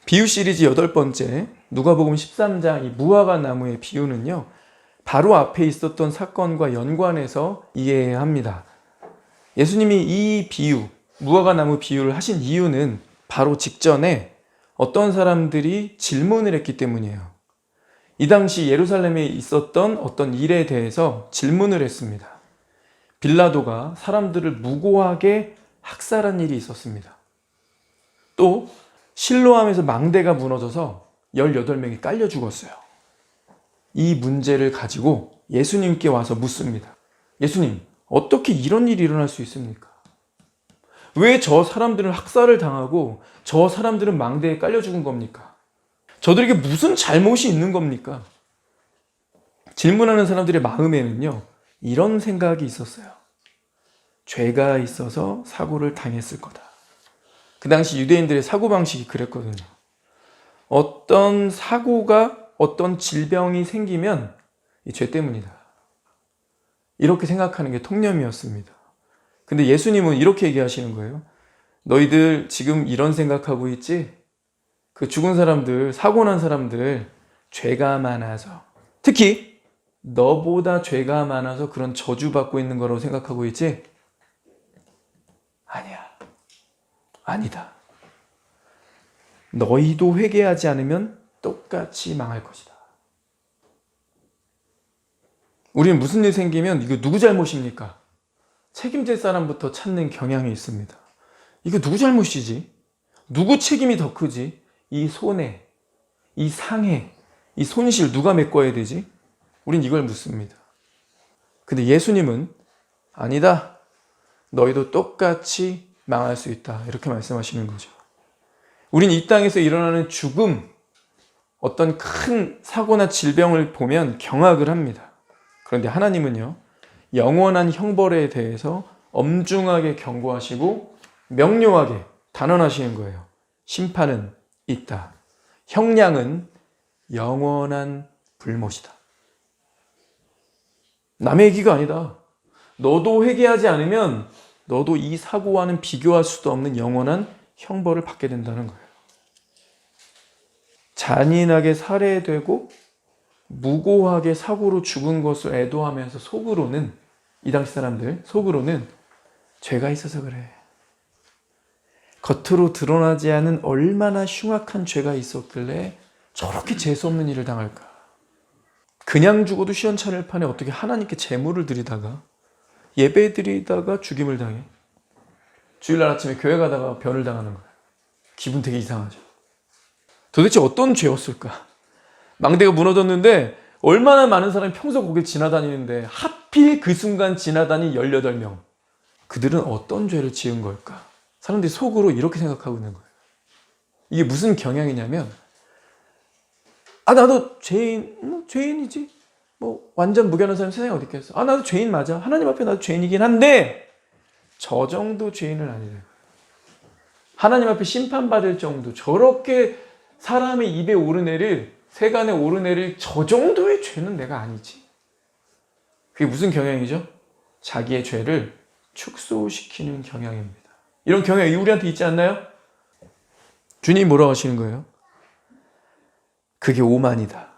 비유 시리즈 8번째 누가복음 13장 이 무화과 나무의 비유는요, 바로 앞에 있었던 사건과 연관해서 이해해야 합니다. 예수님이 이 비유, 무화과 나무 비유를 하신 이유는 바로 직전에 어떤 사람들이 질문을 했기 때문이에요. 이 당시 예루살렘에 있었던 어떤 일에 대해서 질문을 했습니다. 빌라도가 사람들을 무고하게 학살한 일이 있었습니다. 또 실로암에서 망대가 무너져서 18명이 깔려 죽었어요. 이 문제를 가지고 예수님께 와서 묻습니다. 예수님, 어떻게 이런 일이 일어날 수 있습니까? 왜 저 사람들은 학살을 당하고 저 사람들은 망대에 깔려 죽은 겁니까? 저들에게 무슨 잘못이 있는 겁니까? 질문하는 사람들의 마음에는요, 이런 생각이 있었어요. 죄가 있어서 사고를 당했을 거다. 그 당시 유대인들의 사고방식이 그랬거든요. 어떤 사고가, 어떤 질병이 생기면 이 죄 때문이다. 이렇게 생각하는 게 통념이었습니다. 근데 예수님은 이렇게 얘기하시는 거예요. 너희들 지금 이런 생각하고 있지? 그 죽은 사람들, 사고 난 사람들, 죄가 많아서, 특히 너보다 죄가 많아서 그런 저주받고 있는 거라고 생각하고 있지? 아니야. 아니다. 너희도 회개하지 않으면 똑같이 망할 것이다. 우리는 무슨 일 생기면 이거 누구 잘못입니까? 책임질 사람부터 찾는 경향이 있습니다. 이거 누구 잘못이지? 누구 책임이 더 크지? 이 손해, 이 상해, 이 손실 누가 메꿔야 되지? 우린 이걸 묻습니다. 근데 예수님은 아니다. 너희도 똑같이 망할 수 있다. 이렇게 말씀하시는 거죠. 우린 이 땅에서 일어나는 죽음, 어떤 큰 사고나 질병을 보면 경악을 합니다. 그런데 하나님은요, 영원한 형벌에 대해서 엄중하게 경고하시고 명료하게 단언하시는 거예요. 심판은 있다. 형량은 영원한 불못이다. 남의 얘기가 아니다. 너도 회개하지 않으면 너도 이 사고와는 비교할 수도 없는 영원한 형벌을 받게 된다는 거예요. 잔인하게 살해되고 무고하게 사고로 죽은 것을 애도하면서 속으로는, 이 당시 사람들 속으로는 죄가 있어서 그래. 겉으로 드러나지 않은 얼마나 흉악한 죄가 있었길래 저렇게 재수없는 일을 당할까. 그냥 죽어도 시원찮을 판에 어떻게 하나님께 제물을 드리다가 예배 드리다가 죽임을 당해. 주일날 아침에 교회 가다가 변을 당하는 거예요. 기분 되게 이상하죠. 도대체 어떤 죄였을까? 망대가 무너졌는데 얼마나 많은 사람이 평소 거길 지나다니는데 하필 그 순간 지나다닌 18명. 그들은 어떤 죄를 지은 걸까? 사람들이 속으로 이렇게 생각하고 있는 거예요. 이게 무슨 경향이냐면, 나도 죄인이지. 완전 무견한 사람 세상에 어디 있겠어. 나도 죄인 맞아. 하나님 앞에 나도 죄인이긴 한데 저 정도 죄인은 아니래요. 하나님 앞에 심판받을 정도, 저렇게 사람의 입에 오르내릴, 세간에 오르내릴 저 정도의 죄는 내가 아니지. 그게 무슨 경향이죠? 자기의 죄를 축소시키는 경향입니다. 이런 경향이 우리한테 있지 않나요? 주님이 뭐라고 하시는 거예요? 그게 오만이다.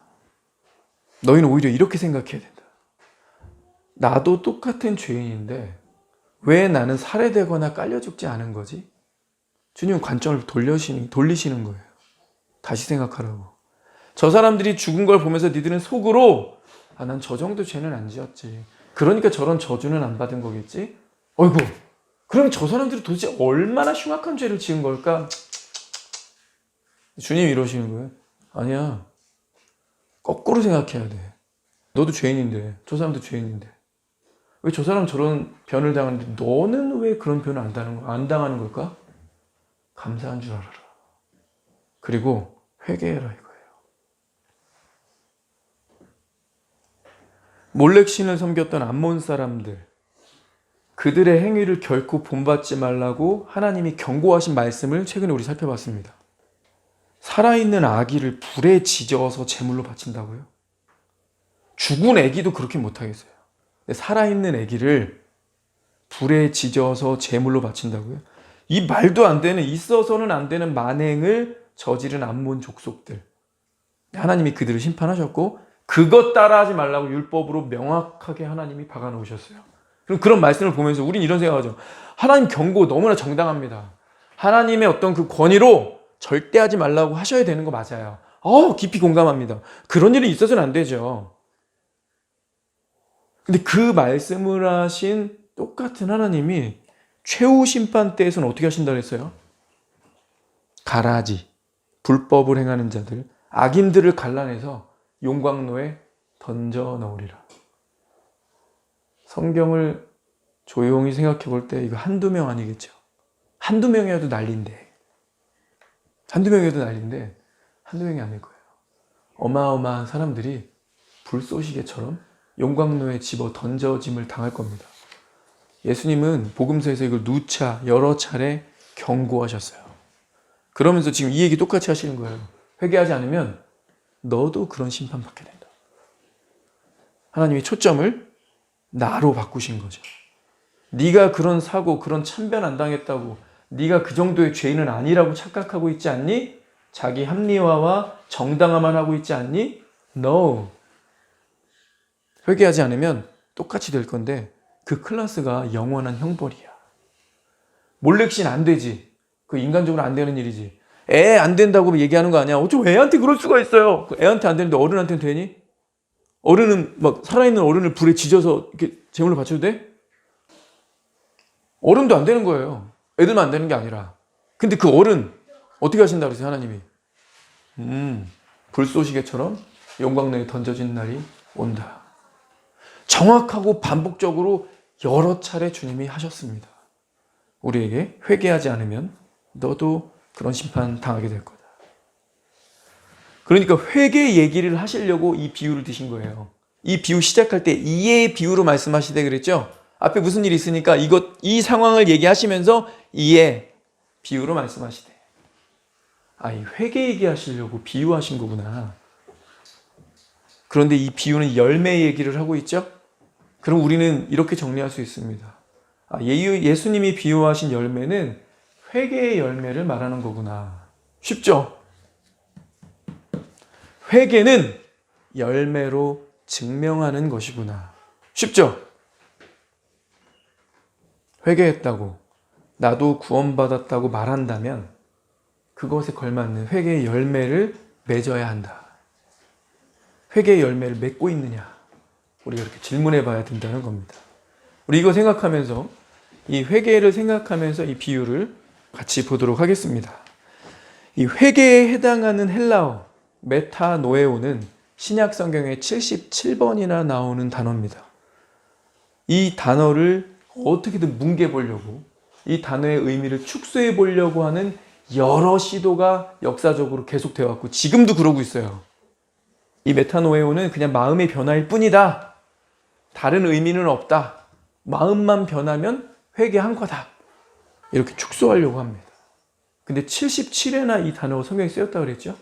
너희는 오히려 이렇게 생각해야 된다. 나도 똑같은 죄인인데 왜 나는 살해되거나 깔려 죽지 않은 거지? 주님은 관점을 돌리시는 거예요. 다시 생각하라고. 저 사람들이 죽은 걸 보면서 니들은 속으로 난 저 정도 죄는 안 지었지. 그러니까 저런 저주는 안 받은 거겠지? 어이구, 그럼 저 사람들이 도대체 얼마나 흉악한 죄를 지은 걸까? 주님이 이러시는 거예요. 아니야. 거꾸로 생각해야 돼. 너도 죄인인데, 저 사람도 죄인인데. 왜 저 사람 저런 변을 당하는데 너는 왜 그런 변을 안 당하는 걸까? 감사한 줄 알아라. 그리고 회개해라 이거예요. 몰렉신을 섬겼던 암몬 사람들, 그들의 행위를 결코 본받지 말라고 하나님이 경고하신 말씀을 최근에 우리 살펴봤습니다. 살아있는 아기를 불에 지져서 제물로 바친다고요? 죽은 아기도 그렇게 못하겠어요. 살아있는 아기를 불에 지져서 제물로 바친다고요? 이 말도 안 되는, 있어서는 안 되는 만행을 저지른 암몬 족속들. 하나님이 그들을 심판하셨고 그것 따라하지 말라고 율법으로 명확하게 하나님이 박아놓으셨어요. 그럼 그런 말씀을 보면서 우린 이런 생각하죠. 하나님 경고 너무나 정당합니다. 하나님의 어떤 그 권위로 절대 하지 말라고 하셔야 되는 거 맞아요. 깊이 공감합니다. 그런 일이 있어서는 안 되죠. 근데 그 말씀을 하신 똑같은 하나님이 최후 심판 때에서는 어떻게 하신다고 했어요? 가라지, 불법을 행하는 자들, 악인들을 갈라내서 용광로에 던져 넣으리라. 성경을 조용히 생각해 볼 때 이거 한두 명 아니겠죠? 한두 명이어도 난리인데 한두 명이 아닐 거예요. 어마어마한 사람들이 불쏘시개처럼 용광로에 집어 던져짐을 당할 겁니다. 예수님은 복음서에서 이걸 누차 여러 차례 경고하셨어요. 그러면서 지금 이 얘기 똑같이 하시는 거예요. 회개하지 않으면 너도 그런 심판받게 된다. 하나님이 초점을 나로 바꾸신 거죠. 네가 그런 사고, 그런 참변 안 당했다고 네가 그 정도의 죄인은 아니라고 착각하고 있지 않니? 자기 합리화와 정당화만 하고 있지 않니? No. 회개하지 않으면 똑같이 될 건데 그 클래스가 영원한 형벌이야. 몰렉신 안 되지. 그 인간적으로 안 되는 일이지. 애 안 된다고 얘기하는 거 아니야. 어쩜 애한테 그럴 수가 있어요. 애한테 안 되는데 어른한테는 되니? 어른은 막 살아있는 어른을 불에 지져서 이렇게 제물로 바쳐도 돼? 어른도 안 되는 거예요. 애들만 안 되는 게 아니라. 근데 그 어른 어떻게 하신다고 그러세요, 하나님이? 불쏘시개처럼 용광로에 던져진 날이 온다. 정확하고 반복적으로 여러 차례 주님이 하셨습니다. 우리에게 회개하지 않으면 너도 그런 심판 당하게 될 거다. 그러니까 회개 얘기를 하시려고 이 비유를 드신 거예요. 이 비유 시작할 때 이해의 비유로 말씀하시되 그랬죠? 앞에 무슨 일이 있으니까 이 상황을 얘기하시면서 이해, 비유로 말씀하시되. 이 회개 얘기하시려고 비유하신 거구나. 그런데 이 비유는 열매 얘기를 하고 있죠? 그럼 우리는 이렇게 정리할 수 있습니다. 예수님이 비유하신 열매는 회개의 열매를 말하는 거구나. 쉽죠? 회개는 열매로 증명하는 것이구나. 쉽죠? 회개했다고 나도 구원받았다고 말한다면 그것에 걸맞는 회개의 열매를 맺어야 한다. 회개의 열매를 맺고 있느냐? 우리가 이렇게 질문해 봐야 된다는 겁니다. 우리 이거 생각하면서 이 회개를 생각하면서 이 비유를 같이 보도록 하겠습니다. 이 회개에 해당하는 헬라어 메타노에오는 신약 성경에 77번이나 나오는 단어입니다. 이 단어를 어떻게든 뭉개 보려고 이 단어의 의미를 축소해 보려고 하는 여러 시도가 역사적으로 계속되어 왔고 지금도 그러고 있어요. 이 메타노에오는 그냥 마음의 변화일 뿐이다. 다른 의미는 없다. 마음만 변하면 회개한 거다. 이렇게 축소하려고 합니다. 근데 77회나 이 단어가 성경에 쓰였다고 그랬죠?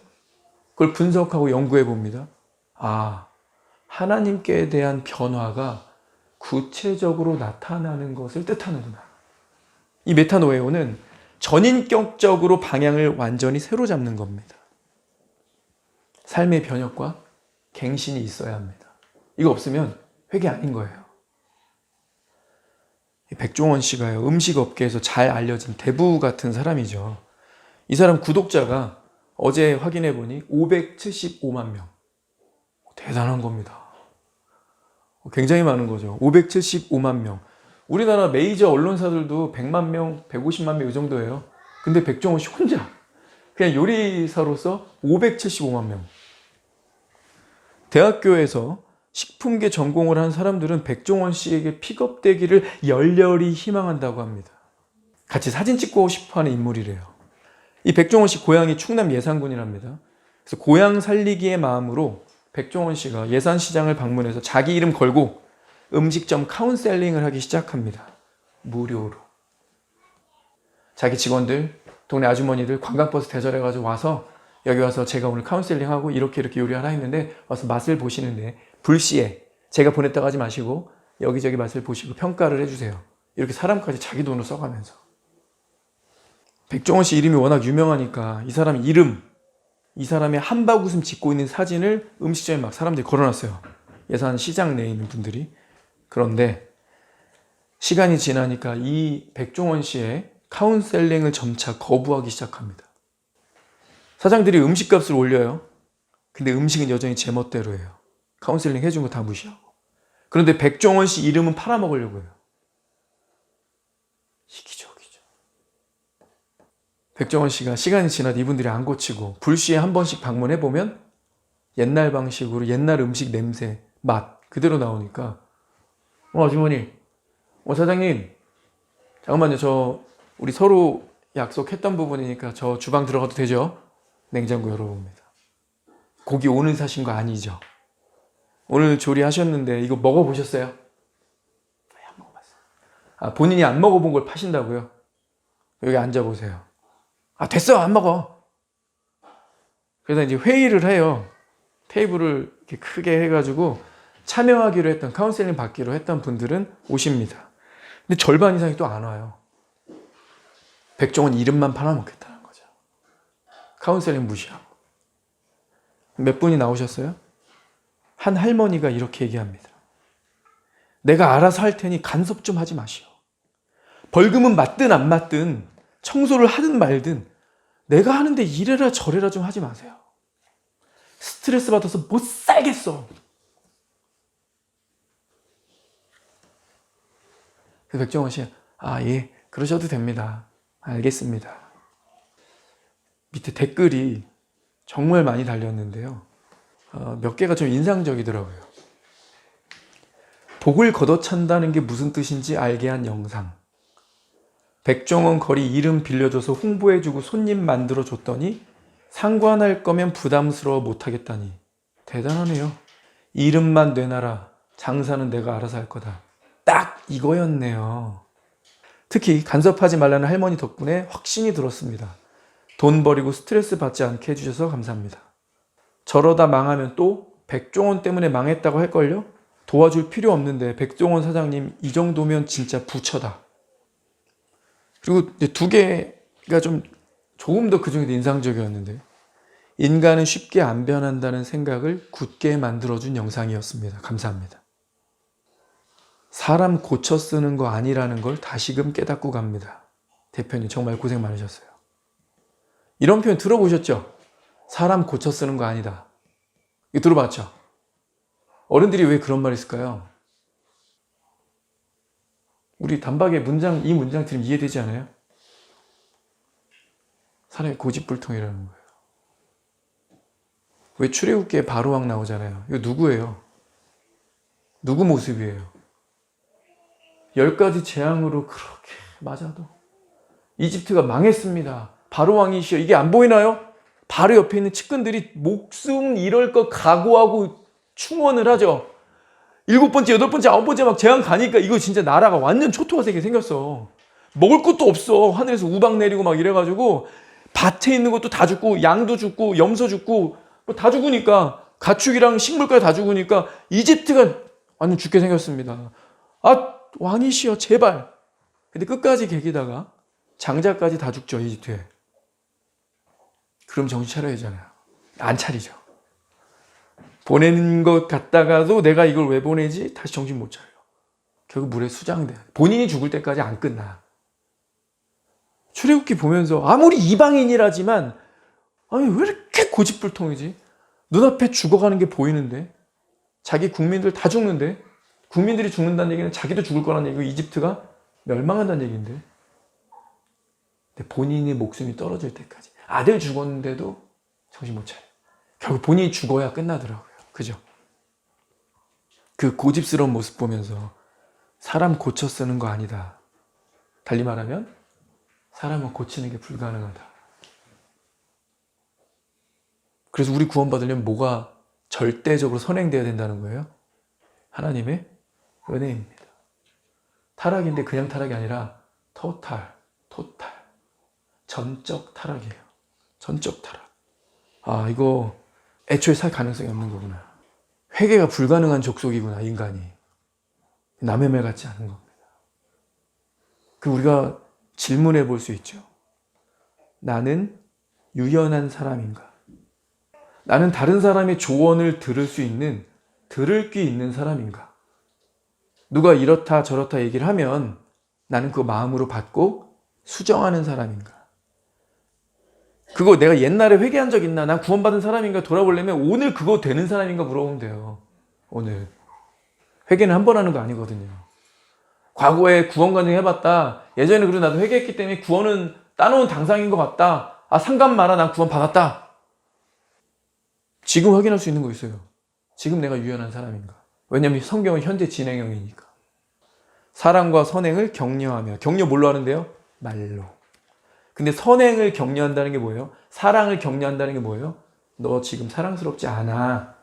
그걸 분석하고 연구해 봅니다. 하나님께 대한 변화가 구체적으로 나타나는 것을 뜻하는구나. 이 메타노에오는 전인격적으로 방향을 완전히 새로 잡는 겁니다. 삶의 변혁과 갱신이 있어야 합니다. 이거 없으면 회개 아닌 거예요. 백종원 씨가요, 음식업계에서 잘 알려진 대부 같은 사람이죠. 이 사람 구독자가 어제 확인해 보니 575만 명. 대단한 겁니다. 굉장히 많은 거죠. 575만 명. 우리나라 메이저 언론사들도 100만 명, 150만 명 이 정도예요. 근데 백종원 씨 혼자 그냥 요리사로서 575만 명. 대학교에서 식품계 전공을 한 사람들은 백종원 씨에게 픽업되기를 열렬히 희망한다고 합니다. 같이 사진 찍고 싶어하는 인물이래요. 이 백종원 씨 고향이 충남 예산군이랍니다. 그래서 고향 살리기의 마음으로 백종원 씨가 예산시장을 방문해서 자기 이름 걸고 음식점 카운셀링을 하기 시작합니다. 무료로. 자기 직원들, 동네 아주머니들 관광버스 대절해가지고 와서 여기 와서 제가 오늘 카운셀링하고 이렇게 요리하라 했는데 와서 맛을 보시는데 불시에 제가 보냈다고 하지 마시고 여기저기 맛을 보시고 평가를 해주세요. 이렇게 사람까지 자기 돈으로 써가면서. 백종원 씨 이름이 워낙 유명하니까 이 사람 이름, 이 사람의 한바구음 짓고 있는 사진을 음식점에 막 사람들이 걸어놨어요. 예산 시장 내에 있는 분들이. 그런데 시간이 지나니까 이 백종원 씨의 카운셀링을 점차 거부하기 시작합니다. 사장들이 음식값을 올려요. 근데 음식은 여전히 제멋대로예요. 카운셀링 해준 거 다 무시하고. 그런데 백종원 씨 이름은 팔아먹으려고 해요. 이기적이죠. 백종원 씨가 시간이 지나도 이분들이 안 고치고 불시에 한 번씩 방문해보면 옛날 방식으로 옛날 음식 냄새, 맛 그대로 나오니까 아주머니, 사장님 잠깐만요. 우리 서로 약속했던 부분이니까 저 주방 들어가도 되죠? 냉장고 열어봅니다. 고기 오늘 사신 거 아니죠? 오늘 조리하셨는데 이거 먹어보셨어요? 안 먹어봤어요. 본인이 안 먹어본 걸 파신다고요? 여기 앉아보세요. 됐어, 안 먹어. 그래서 이제 회의를 해요. 테이블을 이렇게 크게 해가지고 참여하기로 했던, 카운셀링 받기로 했던 분들은 오십니다. 근데 절반 이상이 또 안 와요. 백종원 이름만 팔아먹겠다는 거죠. 카운셀링 무시하고. 몇 분이 나오셨어요? 한 할머니가 이렇게 얘기합니다. 내가 알아서 할 테니 간섭 좀 하지 마시오. 벌금은 맞든 안 맞든 청소를 하든 말든 내가 하는데 이래라 저래라 좀 하지 마세요. 스트레스 받아서 못 살겠어. 그래서 백종원 씨, 예, 그러셔도 됩니다. 알겠습니다. 밑에 댓글이 정말 많이 달렸는데요. 몇 개가 좀 인상적이더라고요. 복을 걷어찬다는 게 무슨 뜻인지 알게 한 영상. 백종원 거리 이름 빌려줘서 홍보해주고 손님 만들어줬더니 상관할 거면 부담스러워 못하겠다니. 대단하네요. 이름만 내놔라. 장사는 내가 알아서 할 거다. 딱 이거였네요. 특히 간섭하지 말라는 할머니 덕분에 확신이 들었습니다. 돈 버리고 스트레스 받지 않게 해주셔서 감사합니다. 저러다 망하면 또 백종원 때문에 망했다고 할걸요? 도와줄 필요 없는데 백종원 사장님 이 정도면 진짜 부처다. 그리고 이제 두 개가 조금 더 그중에도 인상적이었는데, 인간은 쉽게 안 변한다는 생각을 굳게 만들어준 영상이었습니다. 감사합니다. 사람 고쳐 쓰는 거 아니라는 걸 다시금 깨닫고 갑니다. 대표님 정말 고생 많으셨어요. 이런 표현 들어보셨죠? 사람 고쳐 쓰는 거 아니다. 이거 들어봤죠? 어른들이 왜 그런 말 했을까요? 우리 단박에 이 문장 들으면 이해되지 않아요? 사람이 고집불통이라는 거예요. 왜 출애굽기에 바로왕 나오잖아요. 이거 누구예요? 누구 모습이에요? 10가지 재앙으로 그렇게 맞아도 이집트가 망했습니다. 바로왕이시여. 이게 안 보이나요? 바로 옆에 있는 측근들이 목숨 잃을 것 각오하고 충원을 하죠. 7번째, 8번째, 9번째 막 재앙 가니까 이거 진짜 나라가 완전 초토화되게 생겼어. 먹을 것도 없어. 하늘에서 우박 내리고 막 이래가지고 밭에 있는 것도 다 죽고 양도 죽고 염소 죽고 뭐 다 죽으니까 가축이랑 식물까지 다 죽으니까 이집트가 완전 죽게 생겼습니다. 왕이시여 제발. 근데 끝까지 개기다가 장자까지 다 죽죠, 이집트에. 그럼 정신 차려야 하잖아요. 안 차리죠. 보내는 것 같다가도 내가 이걸 왜 보내지? 다시 정신 못 차려. 결국 물에 수장돼. 본인이 죽을 때까지 안 끝나. 출애굽기 보면서 아무리 이방인이라지만 왜 이렇게 고집불통이지? 눈앞에 죽어가는 게 보이는데, 자기 국민들 다 죽는데, 국민들이 죽는다는 얘기는 자기도 죽을 거라는 얘기고 이집트가 멸망한다는 얘기인데, 근데 본인의 목숨이 떨어질 때까지 아들 죽었는데도 정신 못 차려. 결국 본인이 죽어야 끝나더라고요. 그죠? 그 고집스러운 모습 보면서 사람 고쳐 쓰는 거 아니다. 달리 말하면 사람은 고치는 게 불가능하다. 그래서 우리 구원받으려면 뭐가 절대적으로 선행돼야 된다는 거예요? 하나님의 은혜입니다. 타락인데 그냥 타락이 아니라 토탈, 전적 타락이에요. 전적 타락. 이거 애초에 살 가능성이 없는 거구나. 회개가 불가능한 족속이구나, 인간이. 남의 말 같지 않은 겁니다. 우리가 질문해 볼 수 있죠. 나는 유연한 사람인가? 나는 다른 사람의 조언을 들을 수 있는, 들을 귀 있는 사람인가? 누가 이렇다 저렇다 얘기를 하면 나는 그 마음으로 받고 수정하는 사람인가? 그거 내가 옛날에 회개한 적 있나? 난 구원받은 사람인가? 돌아보려면 오늘 그거 되는 사람인가 물어보면 돼요. 오늘. 회개는 한 번 하는 거 아니거든요. 과거에 구원 간증 해봤다. 예전에 그래도 나도 회개했기 때문에 구원은 따놓은 당상인 것 같다. 아, 상관 마라. 난 구원 받았다. 지금 확인할 수 있는 거 있어요. 지금 내가 유연한 사람인가? 왜냐면 성경은 현재 진행형이니까. 사랑과 선행을 격려하며. 격려 뭘로 하는데요? 말로. 근데 선행을 격려한다는 게 뭐예요? 사랑을 격려한다는 게 뭐예요? 너 지금 사랑스럽지 않아.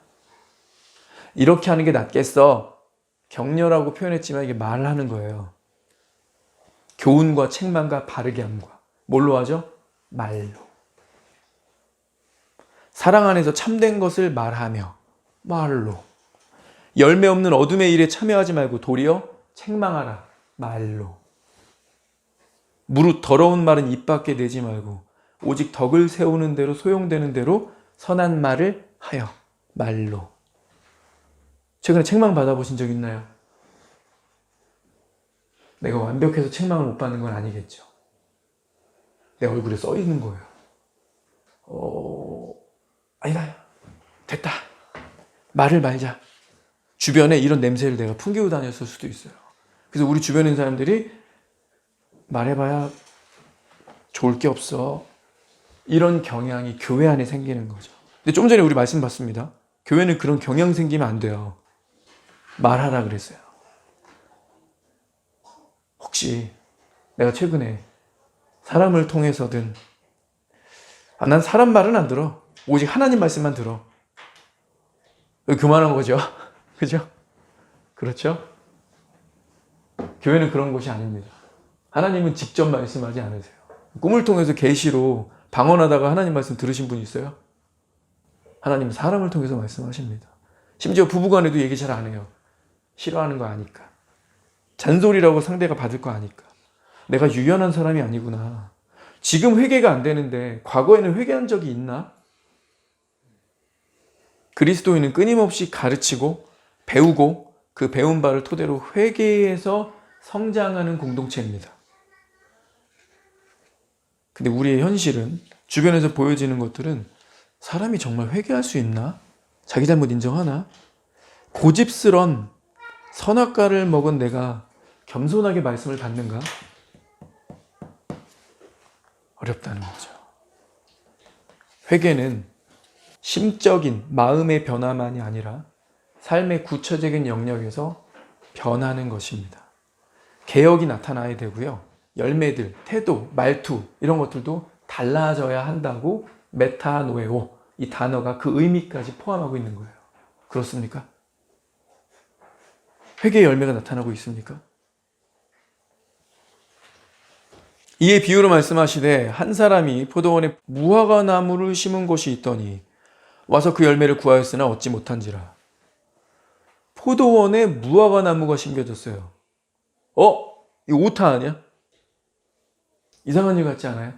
이렇게 하는 게 낫겠어. 격려라고 표현했지만 이게 말을 하는 거예요. 교훈과 책망과 바르게 함과. 뭘로 하죠? 말로. 사랑 안에서 참된 것을 말하며. 말로. 열매 없는 어둠의 일에 참여하지 말고 도리어 책망하라. 말로. 무릇 더러운 말은 입 밖에 내지 말고 오직 덕을 세우는 대로 소용되는 대로 선한 말을 하여. 말로. 최근에 책망 받아보신 적 있나요? 내가 완벽해서 책망을 못 받는 건 아니겠죠. 내 얼굴에 써 있는 거예요. 아니다. 됐다. 말을 말자. 주변에 이런 냄새를 내가 풍기고 다녔을 수도 있어요. 그래서 우리 주변에 있는 사람들이 말해봐야 좋을 게 없어. 이런 경향이 교회 안에 생기는 거죠. 근데 좀 전에 우리 말씀 봤습니다. 교회는 그런 경향 생기면 안 돼요. 말하라 그랬어요. 혹시 내가 최근에 사람을 통해서든 난 사람 말은 안 들어. 오직 하나님 말씀만 들어. 그만한 거죠. 그죠? 그렇죠? 교회는 그런 곳이 아닙니다. 하나님은 직접 말씀하지 않으세요. 꿈을 통해서 계시로 방언하다가 하나님 말씀 들으신 분 있어요? 하나님은 사람을 통해서 말씀하십니다. 심지어 부부간에도 얘기 잘 안 해요. 싫어하는 거 아니까. 잔소리라고 상대가 받을 거 아니까. 내가 유연한 사람이 아니구나. 지금 회개가 안 되는데 과거에는 회개한 적이 있나? 그리스도인은 끊임없이 가르치고 배우고 그 배운 바를 토대로 회개해서 성장하는 공동체입니다. 근데 우리의 현실은 주변에서 보여지는 것들은 사람이 정말 회개할 수 있나? 자기 잘못 인정하나? 고집스런 선악과를 먹은 내가 겸손하게 말씀을 받는가? 어렵다는 거죠. 회개는 심적인 마음의 변화만이 아니라 삶의 구체적인 영역에서 변하는 것입니다. 개혁이 나타나야 되고요. 열매들, 태도, 말투 이런 것들도 달라져야 한다고 메타노에오 이 단어가 그 의미까지 포함하고 있는 거예요. 그렇습니까? 회개의 열매가 나타나고 있습니까? 이에 비유로 말씀하시되 한 사람이 포도원에 무화과 나무를 심은 곳이 있더니 와서 그 열매를 구하였으나 얻지 못한지라. 포도원에 무화과 나무가 심겨졌어요. 이거 오타 아니야? 이상한 일 같지 않아요?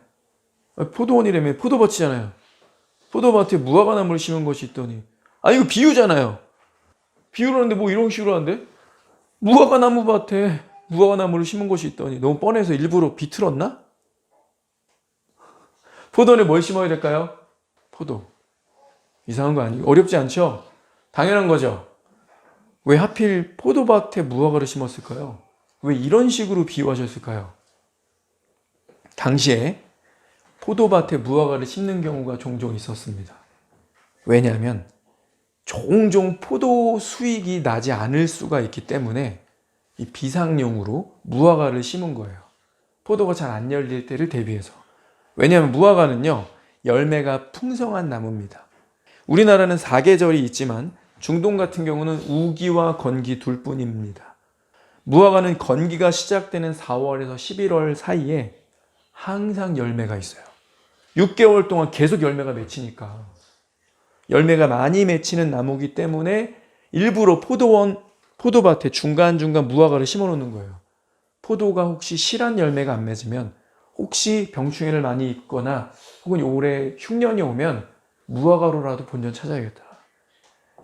포도원이라며 포도밭이잖아요. 포도밭에 무화과 나무를 심은 것이 있더니 이거 비유잖아요. 비유를 하는데 뭐 이런 식으로 하는데? 무화과 나무 밭에 무화과 나무를 심은 곳이 있더니 너무 뻔해서 일부러 비틀었나? 포도원에 뭘 심어야 될까요? 포도. 이상한 거 아니에요? 어렵지 않죠? 당연한 거죠. 왜 하필 포도밭에 무화과를 심었을까요? 왜 이런 식으로 비유하셨을까요? 당시에 포도밭에 무화과를 심는 경우가 종종 있었습니다. 왜냐하면 종종 포도 수익이 나지 않을 수가 있기 때문에 이 비상용으로 무화과를 심은 거예요. 포도가 잘 안 열릴 때를 대비해서. 왜냐하면 무화과는요, 열매가 풍성한 나무입니다. 우리나라는 4계절이 있지만 중동 같은 경우는 우기와 건기 둘뿐입니다. 무화과는 건기가 시작되는 4월에서 11월 사이에 항상 열매가 있어요. 6개월 동안 계속 열매가 맺히니까. 열매가 많이 맺히는 나무이기 때문에 일부러 포도밭에 중간중간 무화과를 심어 놓는 거예요. 포도가 혹시 실한 열매가 안 맺으면 혹시 병충해를 많이 입거나 혹은 올해 흉년이 오면 무화과로라도 본전 찾아야겠다.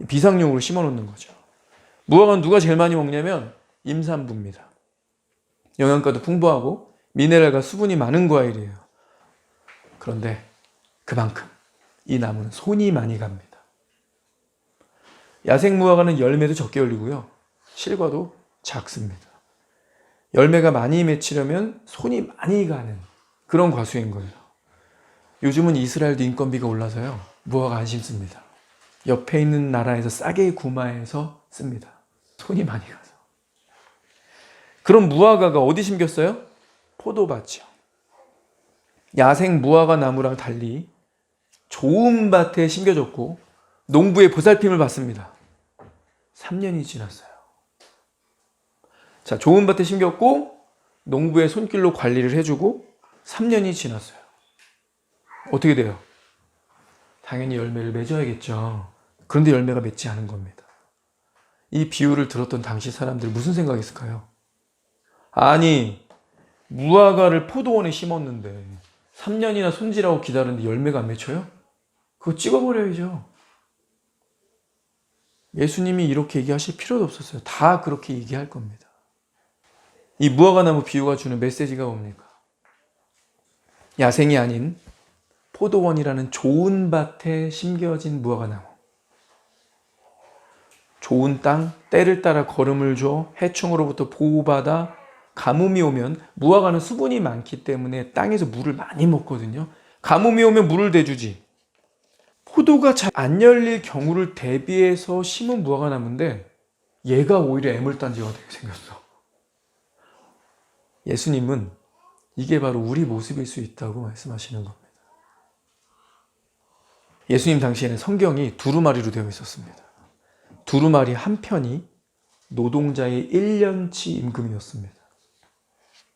비상용으로 심어놓는 거죠. 무화과는 누가 제일 많이 먹냐면 임산부입니다. 영양가도 풍부하고 미네랄과 수분이 많은 과일이에요. 그런데 그만큼 이 나무는 손이 많이 갑니다. 야생 무화과는 열매도 적게 열리고요. 실과도 작습니다. 열매가 많이 맺히려면 손이 많이 가는 그런 과수인 거예요. 요즘은 이스라엘도 인건비가 올라서요. 무화과 안 심습니다. 옆에 있는 나라에서 싸게 구매해서 씁니다. 손이 많이 가서. 그럼 무화과가 어디 심겼어요? 포도밭이요. 야생 무화과 나무랑 달리 좋은 밭에 심겨졌고 농부의 보살핌을 받습니다. 3년이 지났어요. 자, 좋은 밭에 심겼고 농부의 손길로 관리를 해주고 3년이 지났어요. 어떻게 돼요? 당연히 열매를 맺어야겠죠. 그런데 열매가 맺지 않은 겁니다. 이 비유를 들었던 당시 사람들 무슨 생각했을까요? 아니, 무화과를 포도원에 심었는데 3년이나 손질하고 기다렸는데 열매가 안 맺혀요? 그거 찍어버려야죠. 예수님이 이렇게 얘기하실 필요도 없었어요. 다 그렇게 얘기할 겁니다. 이 무화과나무 비유가 주는 메시지가 뭡니까? 야생이 아닌 포도원이라는 좋은 밭에 심겨진 무화과나무. 좋은 땅, 때를 따라 거름을 줘 해충으로부터 보호받아 가뭄이 오면 무화과는 수분이 많기 때문에 땅에서 물을 많이 먹거든요. 가뭄이 오면 물을 대주지. 포도가 잘 안 열릴 경우를 대비해서 심은 무화과나무인데 얘가 오히려 애물단지가 되게 생겼어. 예수님은 이게 바로 우리 모습일 수 있다고 말씀하시는 겁니다. 예수님 당시에는 성경이 두루마리로 되어 있었습니다. 두루마리 한 편이 노동자의 1년치 임금이었습니다.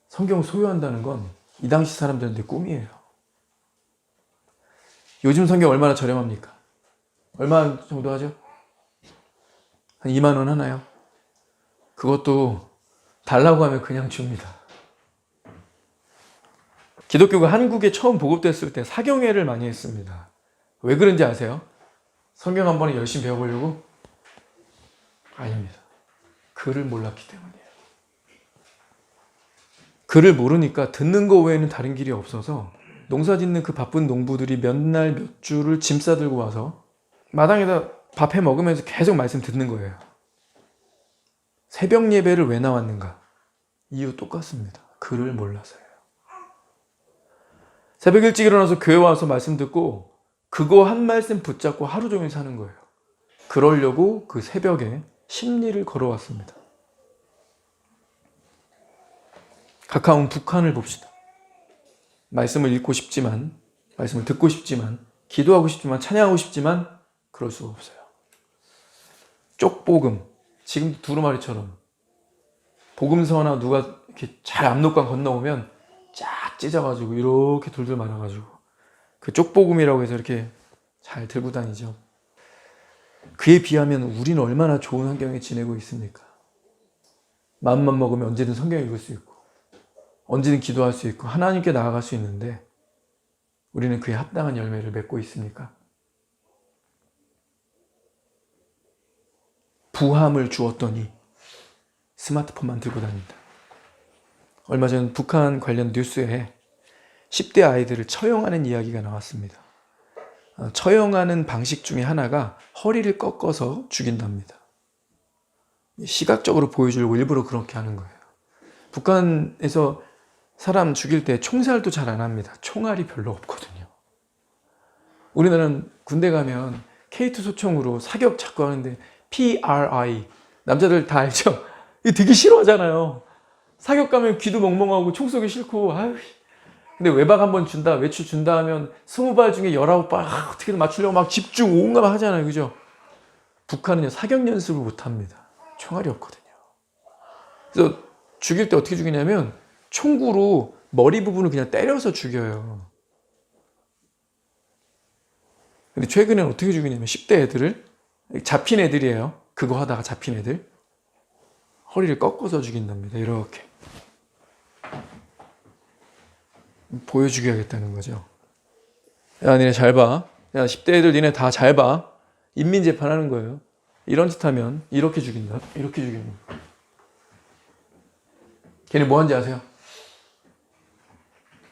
성경을 소유한다는 건 이 당시 사람들한테 꿈이에요. 요즘 성경 얼마나 저렴합니까? 얼마 정도 하죠? 한 2만 원 하나요? 그것도 달라고 하면 그냥 줍니다. 기독교가 한국에 처음 보급됐을 때 사경회를 많이 했습니다. 왜 그런지 아세요? 성경 한 번에 열심히 배워보려고? 아닙니다. 글을 몰랐기 때문이에요. 글을 모르니까 듣는 거 외에는 다른 길이 없어서 농사 짓는 그 바쁜 농부들이 몇 날 몇 주를 짐 싸들고 와서 마당에다 밥해 먹으면서 계속 말씀 듣는 거예요. 새벽 예배를 왜 나왔는가? 이유 똑같습니다. 글을 몰라서요. 새벽 일찍 일어나서 교회 와서 말씀 듣고 그거 한 말씀 붙잡고 하루 종일 사는 거예요. 그러려고 그 새벽에 십리를 걸어왔습니다. 가까운 북한을 봅시다. 말씀을 읽고 싶지만, 말씀을 듣고 싶지만, 기도하고 싶지만, 찬양하고 싶지만 그럴 수가 없어요. 쪽복음, 지금 두루마리처럼 복음서 하나 누가 이렇게 잘 압록강 건너오면 쫙 찢어가지고 이렇게 돌돌 말아가지고 그 쪽복음이라고 해서 이렇게 잘 들고 다니죠. 그에 비하면 우리는 얼마나 좋은 환경에 지내고 있습니까? 마음만 먹으면 언제든 성경 읽을 수 있고 언제든 기도할 수 있고 하나님께 나아갈 수 있는데 우리는 그에 합당한 열매를 맺고 있습니까? 부함을 주었더니 스마트폰만 들고 다닌다. 얼마 전 북한 관련 뉴스에 10대 아이들을 처형하는 이야기가 나왔습니다. 처형하는 방식 중에 하나가 허리를 꺾어서 죽인답니다. 시각적으로 보여주려고 일부러 그렇게 하는 거예요. 북한에서 사람 죽일 때 총살도 잘 안 합니다. 총알이 별로 없거든요. 우리나라는 군대 가면 K2 소총으로 사격 자꾸 하는데 PRI 남자들 다 알죠? 이거 되게 싫어하잖아요. 사격 가면 귀도 멍멍하고 총 쏘기 싫고 아유. 근데 외박 한번 준다, 외출 준다 하면 20발 중에 19발 어떻게든 맞추려고 막 집중 온갖 하잖아요. 그죠? 북한은요 사격 연습을 못 합니다. 총알이 없거든요. 그래서 죽일 때 어떻게 죽이냐면 총구로 머리 부분을 그냥 때려서 죽여요. 근데 최근에는 어떻게 죽이냐면 10대 애들을 잡힌 애들이에요. 그거 하다가 잡힌 애들 허리를 꺾어서 죽인답니다. 이렇게 보여주게 하겠다는 거죠. 야, 니네 잘 봐. 야, 10대 애들 니네 다 잘 봐. 인민재판하는 거예요. 이런 짓 하면 이렇게 죽인다. 이렇게 죽이는 거야. 걔네 뭐 하는지 아세요?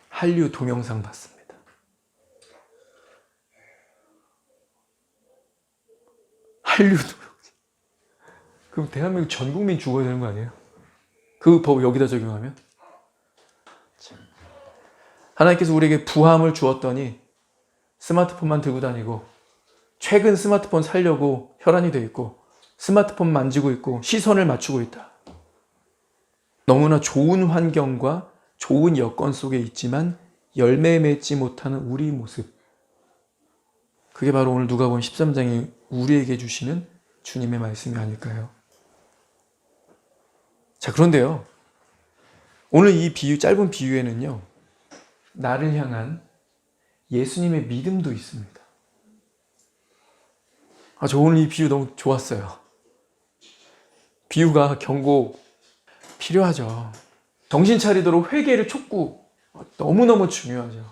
한류 동영상 봤습니다. 한류 동영상. 그럼 대한민국 전 국민 죽어야 되는 거 아니에요? 그 법 여기다 적용하면? 하나님께서 우리에게 부함을 주었더니 스마트폰만 들고 다니고 최근 스마트폰 살려고 혈안이 돼 있고 스마트폰 만지고 있고 시선을 맞추고 있다. 너무나 좋은 환경과 좋은 여건 속에 있지만 열매 맺지 못하는 우리 모습. 그게 바로 오늘 누가복음 13장에 우리에게 주시는 주님의 말씀이 아닐까요? 자, 그런데요. 오늘 이 비유, 짧은 비유에는요. 나를 향한 예수님의 믿음도 있습니다. 저 오늘 이 비유 너무 좋았어요. 비유가 경고 필요하죠. 정신 차리도록 회개를 촉구 너무너무 중요하죠.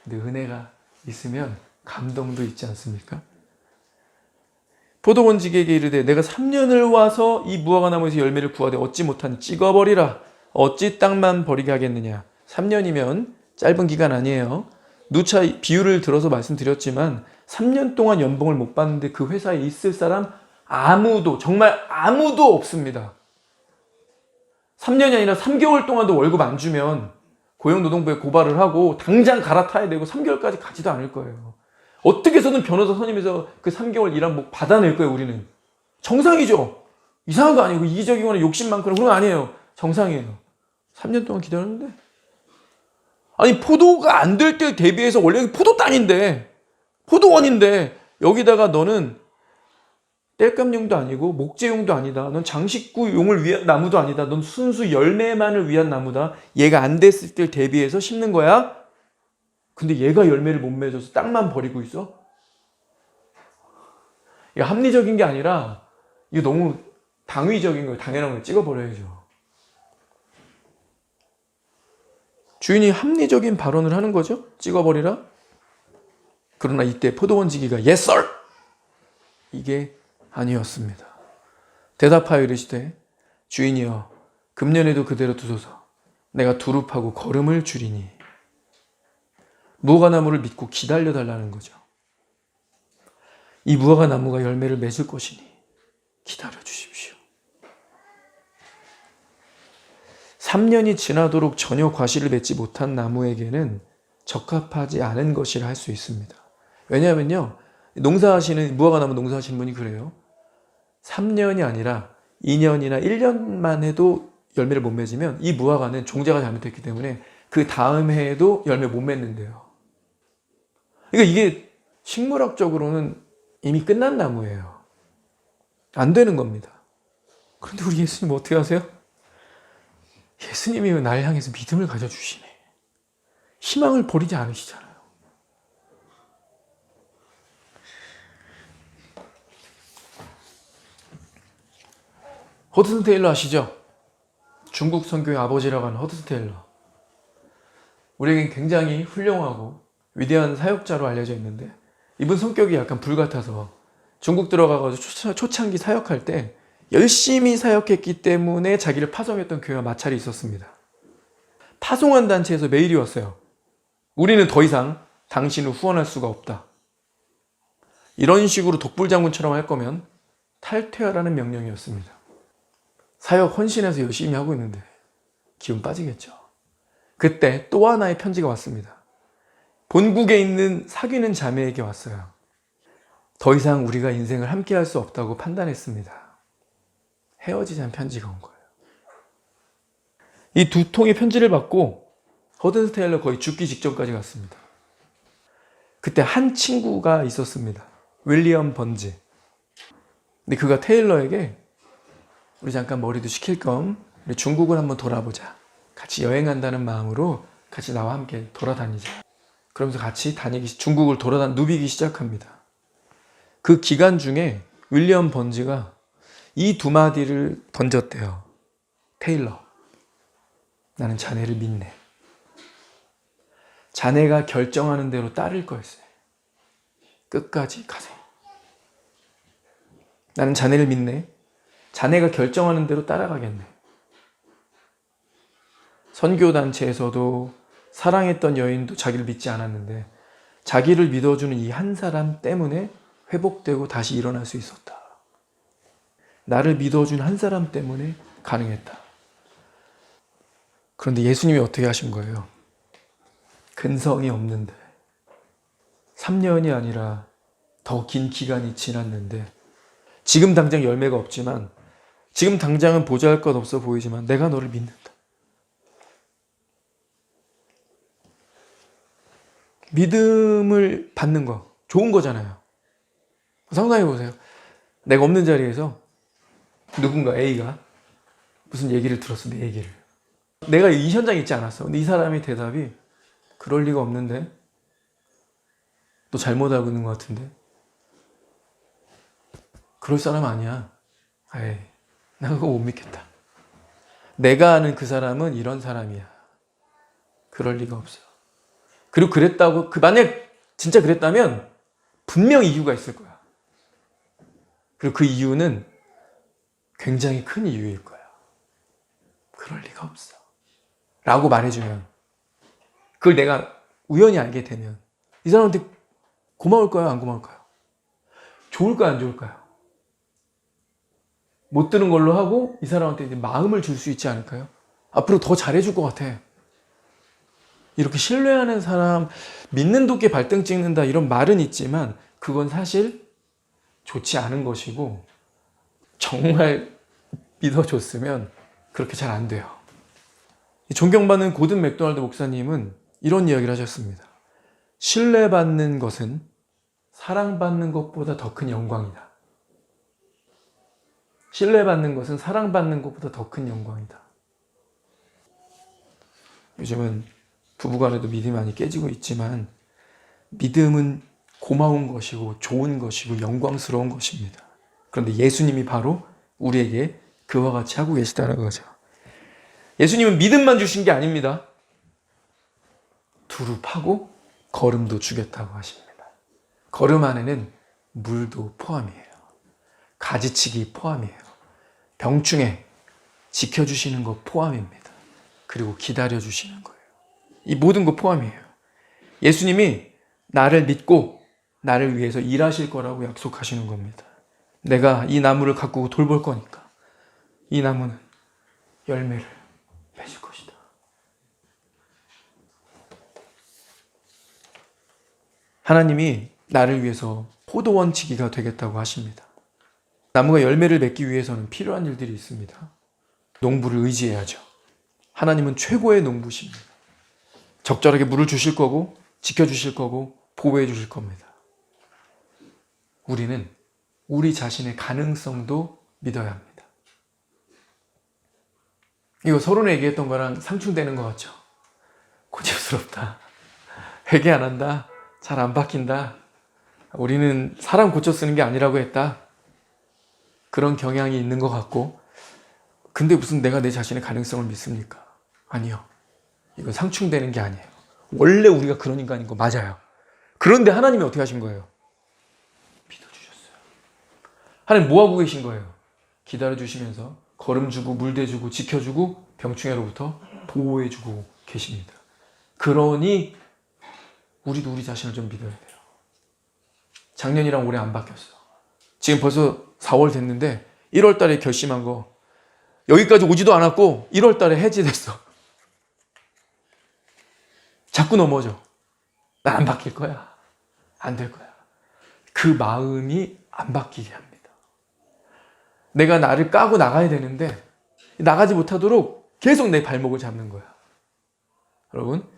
근데 은혜가 있으면 감동도 있지 않습니까? 포도원직에게 이르되 내가 3년을 와서 이 무화과 나무에서 열매를 구하되 얻지 못하니 찍어버리라. 어찌 땅만 버리게 하겠느냐. 3년이면 짧은 기간 아니에요. 누차 비유를 들어서 말씀드렸지만 3년 동안 연봉을 못 받는데 그 회사에 있을 사람 아무도, 정말 아무도 없습니다. 3년이 아니라 3개월 동안도 월급 안 주면 고용노동부에 고발을 하고 당장 갈아타야 되고 3개월까지 가지도 않을 거예요. 어떻게 해서든 변호사 선임해서 그 3개월 일한 목 받아낼 거예요, 우리는. 정상이죠. 이상한 거 아니고 이기적이거나 욕심 많거나 그런 거 아니에요. 정상이에요. 3년 동안 기다렸는데. 아니, 포도가 안 될 때 대비해서 원래 포도 땅인데, 포도원인데, 여기다가 너는 땔감용도 아니고 목재용도 아니다. 넌 장식구용을 위한 나무도 아니다. 넌 순수 열매만을 위한 나무다. 얘가 안 됐을 때 대비해서 심는 거야. 근데 얘가 열매를 못 맺어서 땅만 버리고 있어? 이게 합리적인 게 아니라 이게 너무 당위적인 거예요. 당연한 걸 찍어버려야죠. 주인이 합리적인 발언을 하는 거죠. 찍어버리라. 그러나 이때 포도원지기가 Yes, sir! 이게 아니었습니다. 대답하여 이르시되 주인이여 금년에도 그대로 두소서. 내가 두릅하고 거름을 줄이니. 무화과나무를 믿고 기다려달라는 거죠. 이 무화과나무가 열매를 맺을 것이니 기다려주십시오. 3년이 지나도록 전혀 과실을 맺지 못한 나무에게는 적합하지 않은 것이라 할 수 있습니다. 왜냐하면요, 무화과나무 농사하시는 분이 그래요. 3년이 아니라 2년이나 1년만 해도 열매를 못 맺으면 이 무화과는 종자가 잘못됐기 때문에 그 다음 해에도 열매 못 맺는데요. 그러니까 이게 식물학적으로는 이미 끝난 나무예요. 안 되는 겁니다. 그런데 우리 예수님 어떻게 하세요? 예수님이 날 향해서 믿음을 가져주시네. 희망을 버리지 않으시잖아요. 허드슨 테일러 아시죠? 중국 선교의 아버지라고 하는 허드슨 테일러. 우리에겐 굉장히 훌륭하고 위대한 사역자로 알려져 있는데 이분 성격이 약간 불같아서 중국 들어가가지고 초창기 사역할 때 열심히 사역했기 때문에 자기를 파송했던 교회와 마찰이 있었습니다. 파송한 단체에서 메일이 왔어요. 우리는 더 이상 당신을 후원할 수가 없다. 이런 식으로 독불장군처럼 할 거면 탈퇴하라는 명령이었습니다. 사역 헌신해서 열심히 하고 있는데 기운 빠지겠죠. 그때 또 하나의 편지가 왔습니다. 본국에 있는 사귀는 자매에게 왔어요. 더 이상 우리가 인생을 함께 할 수 없다고 판단했습니다. 헤어지자는 편지가 온 거예요. 이 두 통의 편지를 받고 허든 테일러 거의 죽기 직전까지 갔습니다. 그때 한 친구가 있었습니다. 윌리엄 번즈. 근데 그가 테일러에게 우리 잠깐 머리도 식힐 겸 우리 중국을 한번 돌아보자. 같이 여행한다는 마음으로 같이 나와 함께 돌아다니자. 그러면서 같이 중국을 누비기 시작합니다. 그 기간 중에 윌리엄 번즈가 이 두 마디를 던졌대요. 테일러, 나는 자네를 믿네. 자네가 결정하는 대로 따를 거였어요. 끝까지 가세요. 나는 자네를 믿네. 자네가 결정하는 대로 따라가겠네. 선교단체에서도 사랑했던 여인도 자기를 믿지 않았는데 자기를 믿어주는 이 한 사람 때문에 회복되고 다시 일어날 수 있었다. 나를 믿어준 한 사람 때문에 가능했다. 그런데 예수님이 어떻게 하신 거예요? 근성이 없는데 3년이 아니라 더 긴 기간이 지났는데 지금 당장 열매가 없지만 지금 당장은 보잘것없어 보이지만 내가 너를 믿는다. 믿음을 받는 거 좋은 거잖아요. 상상해 보세요. 내가 없는 자리에서 누군가 A가 무슨 얘기를 들었어. 내 얘기를. 내가 이 현장에 있지 않았어. 근데 이 사람의 대답이 그럴 리가 없는데 너 잘못 알고 있는 것 같은데 그럴 사람 아니야. 에이, 나 그거 못 믿겠다. 내가 아는 그 사람은 이런 사람이야. 그럴 리가 없어. 그리고 그랬다고 만약 진짜 그랬다면 분명 이유가 있을 거야. 그리고 그 이유는 굉장히 큰 이유일 거야. 그럴 리가 없어. 라고 말해주면 그걸 내가 우연히 알게 되면 이 사람한테 고마울까요? 안 고마울까요? 좋을까요? 안 좋을까요? 못 들은 걸로 하고 이 사람한테 이제 마음을 줄 수 있지 않을까요? 앞으로 더 잘해줄 것 같아. 이렇게 신뢰하는 사람, 믿는 도끼에 발등 찍는다 이런 말은 있지만 그건 사실 좋지 않은 것이고 정말 믿어줬으면 그렇게 잘 안 돼요. 존경받는 고든 맥도날드 목사님은 이런 이야기를 하셨습니다. 신뢰받는 것은 사랑받는 것보다 더 큰 영광이다. 신뢰받는 것은 사랑받는 것보다 더 큰 영광이다. 요즘은 부부간에도 믿음이 많이 깨지고 있지만 믿음은 고마운 것이고 좋은 것이고 영광스러운 것입니다. 그런데 예수님이 바로 우리에게 그와 같이 하고 계시다는 거죠. 예수님은 믿음만 주신 게 아닙니다. 두루 파고 걸음도 주겠다고 하십니다. 걸음 안에는 물도 포함이에요. 가지치기 포함이에요. 병충해 지켜주시는 것 포함입니다. 그리고 기다려주시는 거예요. 이 모든 것 포함이에요. 예수님이 나를 믿고 나를 위해서 일하실 거라고 약속하시는 겁니다. 내가 이 나무를 가꾸고 돌볼 거니까 이 나무는 열매를 맺을 것이다. 하나님이 나를 위해서 포도원치기가 되겠다고 하십니다. 나무가 열매를 맺기 위해서는 필요한 일들이 있습니다. 농부를 의지해야죠. 하나님은 최고의 농부십니다. 적절하게 물을 주실 거고 지켜주실 거고 보호해 주실 겁니다. 우리는 우리 자신의 가능성도 믿어야 합니다. 이거 서론에 얘기했던 거랑 상충되는 것 같죠? 고집스럽다. 회개 안 한다. 잘 안 바뀐다. 우리는 사람 고쳐 쓰는 게 아니라고 했다. 그런 경향이 있는 것 같고 근데 무슨 내가 내 자신의 가능성을 믿습니까? 아니요. 이건 상충되는 게 아니에요. 원래 우리가 그런 인간인 거 맞아요. 그런데 하나님이 어떻게 하신 거예요? 믿어주셨어요. 하나님 뭐 하고 계신 거예요? 기다려주시면서 걸음 주고 물 대주고 지켜주고 병충해로부터 보호해주고 계십니다. 그러니 우리도 우리 자신을 좀 믿어야 돼요. 작년이랑 올해 안 바뀌었어. 지금 벌써 4월 됐는데 1월 달에 결심한 거 여기까지 오지도 않았고 1월 달에 해지됐어. 자꾸 넘어져. 난 안 바뀔 거야. 안 될 거야. 그 마음이 안 바뀌게 합니다. 내가 나를 까고 나가야 되는데 나가지 못하도록 계속 내 발목을 잡는 거야. 여러분,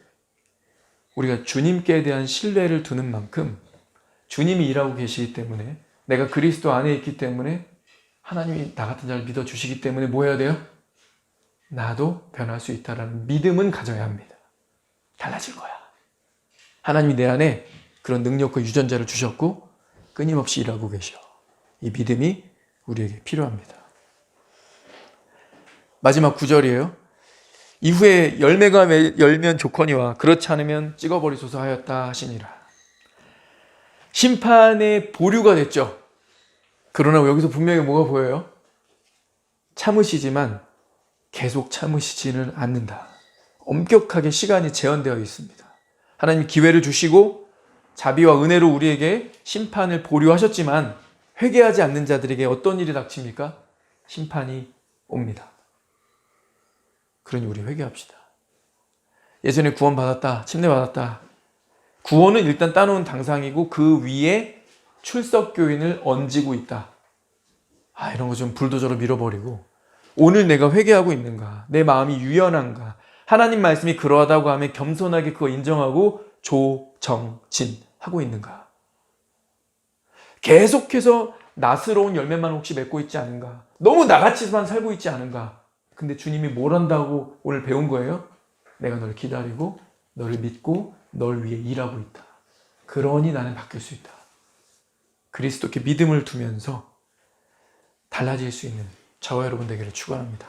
우리가 주님께 대한 신뢰를 두는 만큼 주님이 일하고 계시기 때문에 내가 그리스도 안에 있기 때문에 하나님이 나 같은 자를 믿어주시기 때문에 뭐 해야 돼요? 나도 변할 수 있다는 믿음은 가져야 합니다. 달라질 거야. 하나님이 내 안에 그런 능력과 유전자를 주셨고 끊임없이 일하고 계셔. 이 믿음이 우리에게 필요합니다. 마지막 9절이에요. 이후에 열매가 열면 좋거니와 그렇지 않으면 찍어버리소서 하였다 하시니라. 심판의 보류가 됐죠. 그러나 여기서 분명히 뭐가 보여요? 참으시지만 계속 참으시지는 않는다. 엄격하게 시간이 제한되어 있습니다. 하나님 기회를 주시고 자비와 은혜로 우리에게 심판을 보류하셨지만 회개하지 않는 자들에게 어떤 일이 닥칩니까? 심판이 옵니다. 그러니 우리 회개합시다. 예전에 구원받았다, 침례받았다. 구원은 일단 따놓은 당상이고 그 위에 출석교인을 얹고 있다. 이런 거 좀 불도저로 밀어버리고 오늘 내가 회개하고 있는가? 내 마음이 유연한가? 하나님 말씀이 그러하다고 하면 겸손하게 그거 인정하고 조정진하고 있는가? 계속해서 나스러운 열매만 혹시 맺고 있지 않은가? 너무 나같이만 살고 있지 않은가? 근데 주님이 뭘 한다고 오늘 배운 거예요? 내가 널 기다리고 너를 믿고 널 위해 일하고 있다. 그러니 나는 바뀔 수 있다. 그리스도께 믿음을 두면서 달라질 수 있는 저와 여러분 되기를 축원합니다.